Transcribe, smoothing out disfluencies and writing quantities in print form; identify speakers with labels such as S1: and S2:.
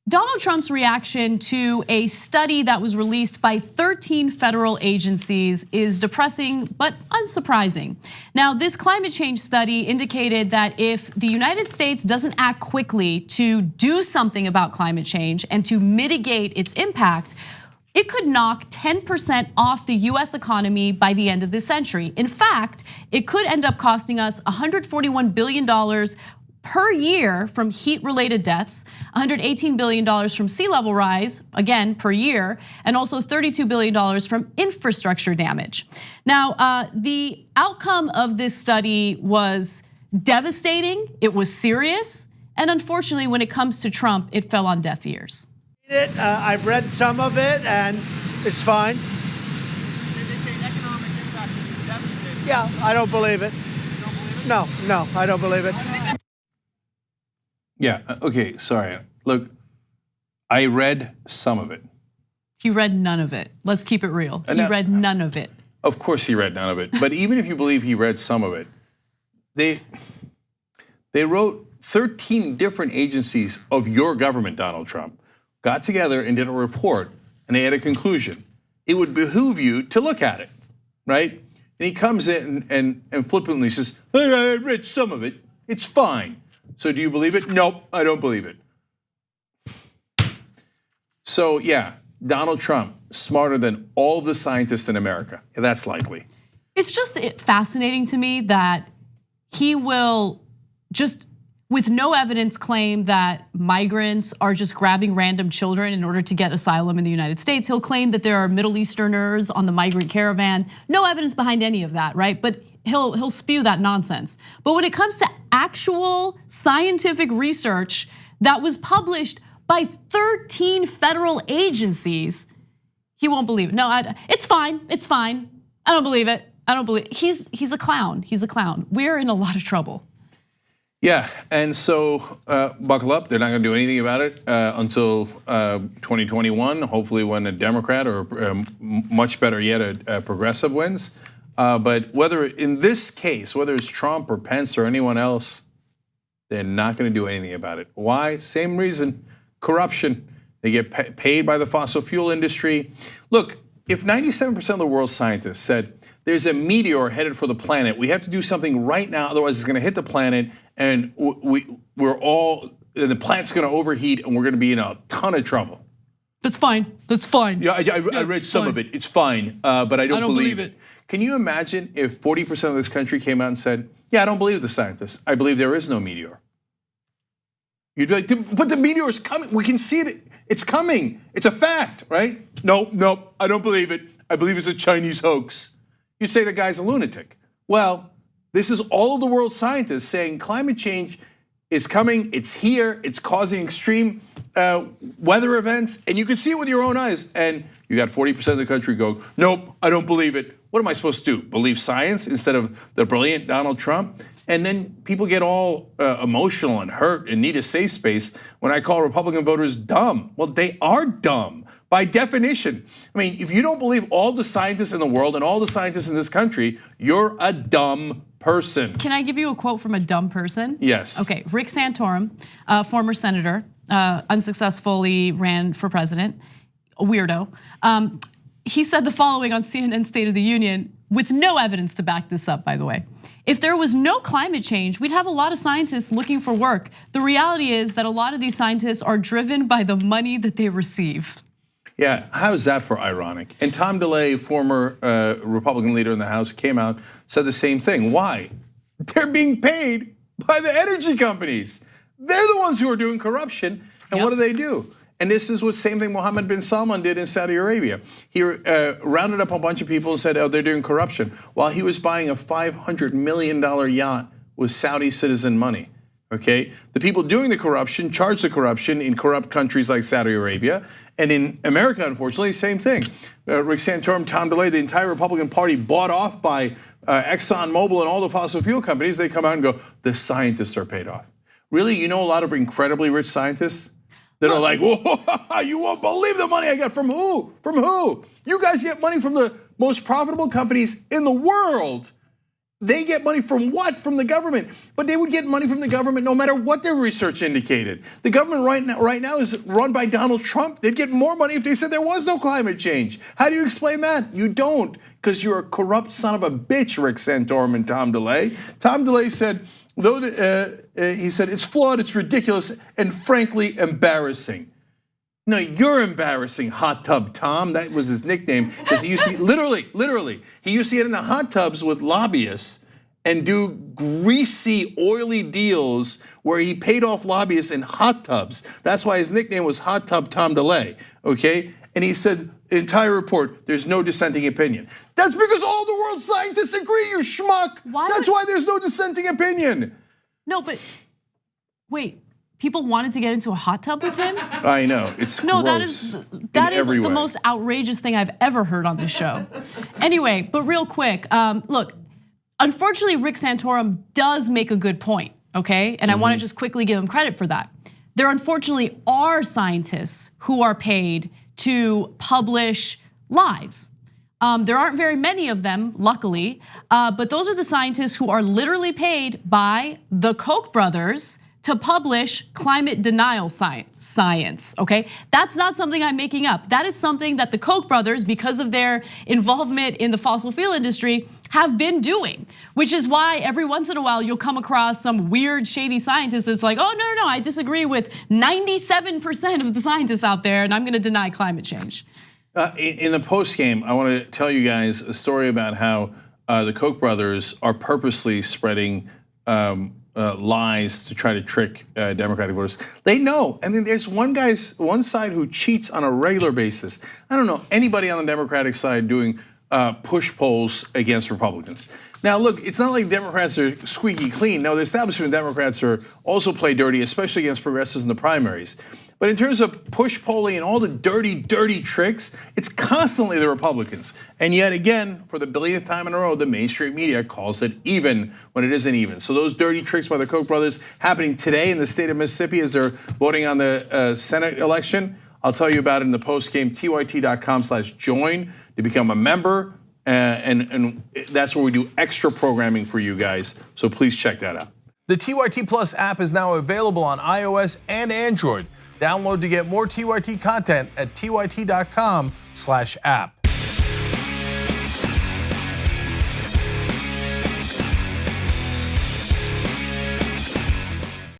S1: Donald Trump's reaction to a study that was released by 13 federal agencies is depressing but unsurprising. Now, this climate change study indicated that if the United States doesn't act quickly to do something about climate change and to mitigate its impact, it could knock 10% off the US economy by the end of this century. In fact, it could end up costing us $141 billion per year from heat-related deaths, $118 billion from sea level rise, again, per year, and also $32 billion from infrastructure damage. Now, the outcome of this study was devastating, it was serious, and unfortunately, when it comes to Trump, it fell on deaf ears.
S2: I've read some of it, and it's fine.
S3: They say economic impact is devastating.
S2: Yeah, I don't believe it.
S3: You don't believe it?
S2: No, I don't believe it.
S4: Yeah, okay, sorry. Look, I read some of it.
S1: He read none of it. Let's keep it real. He read none of it.
S4: Of course he read none of it. But even if you believe he read some of it, they wrote 13 different agencies of your government, Donald Trump, got together and did a report, and they had a conclusion. It would behoove you to look at it, right? And he comes in and flippantly says, I read some of it, it's fine. So do you believe it? Nope, I don't believe it. So yeah, Donald Trump, smarter than all the scientists in America. That's likely.
S1: It's just fascinating to me that he will just, with no evidence, claim that migrants are just grabbing random children in order to get asylum in the United States. He'll claim that there are Middle Easterners on the migrant caravan. No evidence behind any of that, right? But he'll spew that nonsense. But when it comes to actual scientific research that was published by 13 federal agencies, he won't believe it. No, it's fine. I don't believe it. I don't believe it. He's a clown. He's a clown. We're in a lot of trouble.
S4: Yeah, and so buckle up. They're not going to do anything about it until 2021. Hopefully, when a Democrat or much better yet, a progressive wins. But whether in this case, whether it's Trump or Pence or anyone else, they're not going to do anything about it. Why? Same reason: corruption. They get paid by the fossil fuel industry. Look, if 97% of the world's scientists said there's a meteor headed for the planet, we have to do something right now, otherwise it's going to hit the planet, and the planet's going to overheat, and we're going to be in a ton of trouble.
S1: That's fine. That's fine.
S4: Yeah, I read some of it. It's fine, but I don't believe it. Can you imagine if 40% of this country came out and said, yeah, I don't believe the scientists. I believe there is no meteor. You'd be like, but the meteor is coming. We can see it. It's coming. It's a fact, right? No, I don't believe it. I believe it's a Chinese hoax. You say the guy's a lunatic. Well, this is all of the world's scientists saying climate change is coming, it's here, it's causing extreme weather events, and you can see it with your own eyes. And you got 40% of the country go, nope, I don't believe it. What am I supposed to do? Believe science instead of the brilliant Donald Trump? And then people get all emotional and hurt and need a safe space when I call Republican voters dumb. Well, they are dumb by definition. I mean, if you don't believe all the scientists in the world and all the scientists in this country, you're a dumb person.
S1: Can I give you a quote from a dumb person?
S4: Yes.
S1: Okay, Rick Santorum, former senator, unsuccessfully ran for president, a weirdo. He said the following on CNN State of the Union, with no evidence to back this up, by the way. If there was no climate change, we'd have a lot of scientists looking for work. The reality is that a lot of these scientists are driven by the money that they receive.
S4: Yeah, how is that for ironic? And Tom DeLay, former Republican leader in the House, came out, said the same thing. Why? They're being paid by the energy companies. They're the ones who are doing corruption. And what do? And this is what same thing Mohammed bin Salman did in Saudi Arabia. He rounded up a bunch of people and said, oh, they're doing corruption, while he was buying a $500 million yacht with Saudi citizen money. Okay, the people doing the corruption charge the corruption in corrupt countries like Saudi Arabia, and in America, unfortunately, same thing. Rick Santorum, Tom DeLay, the entire Republican Party bought off by Exxon Mobil and all the fossil fuel companies. They come out and go, the scientists are paid off. Really, you know a lot of incredibly rich scientists that are like, whoa, you won't believe the money I get from who? From who? You guys get money from the most profitable companies in the world. They get money from what? From the government. But they would get money from the government no matter what their research indicated. The government right now is run by Donald Trump. They'd get more money if they said there was no climate change. How do you explain that? You don't, because you're a corrupt son of a bitch, Rick Santorum and Tom DeLay. Tom DeLay said, he said, it's flawed, it's ridiculous, and frankly embarrassing. No, you're embarrassing, Hot Tub Tom. That was his nickname, because he used to, literally, he used to get in the hot tubs with lobbyists and do greasy, oily deals where he paid off lobbyists in hot tubs. That's why his nickname was Hot Tub Tom DeLay, okay? And he said, the entire report, there's no dissenting opinion. That's because all the world's scientists agree, you schmuck. That's why there's no dissenting opinion.
S1: No, but wait. People wanted to get into a hot tub with him?
S4: I know, it's
S1: no,
S4: gross
S1: that is the most outrageous thing I've ever heard on this show. Anyway, but real quick, look, unfortunately, Rick Santorum does make a good point, okay? And I want to just quickly give him credit for that. There unfortunately are scientists who are paid to publish lies. There aren't very many of them, luckily, but those are the scientists who are literally paid by the Koch brothers to publish climate denial science, okay? That's not something I'm making up. That is something that the Koch brothers, because of their involvement in the fossil fuel industry, have been doing, which is why every once in a while you'll come across some weird, shady scientist that's like, oh, no, I disagree with 97% of the scientists out there, and I'm gonna deny climate change.
S4: In the post game, I want to tell you guys a story about how the Koch brothers are purposely spreading lies to try to trick Democratic voters. They know, and then there's one side who cheats on a regular basis. I don't know anybody on the Democratic side doing push polls against Republicans. Now look, it's not like Democrats are squeaky clean. No, the establishment Democrats are also play dirty, especially against progressives in the primaries. But in terms of push polling and all the dirty tricks, it's constantly the Republicans. And yet again, for the billionth time in a row, the mainstream media calls it even when it isn't even. So those dirty tricks by the Koch brothers happening today in the state of Mississippi as they're voting on the Senate election, I'll tell you about it in the post game, tyt.com/join to become a member. And that's where we do extra programming for you guys. So please check that out. The TYT Plus app is now available on iOS and Android. Download to get more TYT content at tyt.com/app.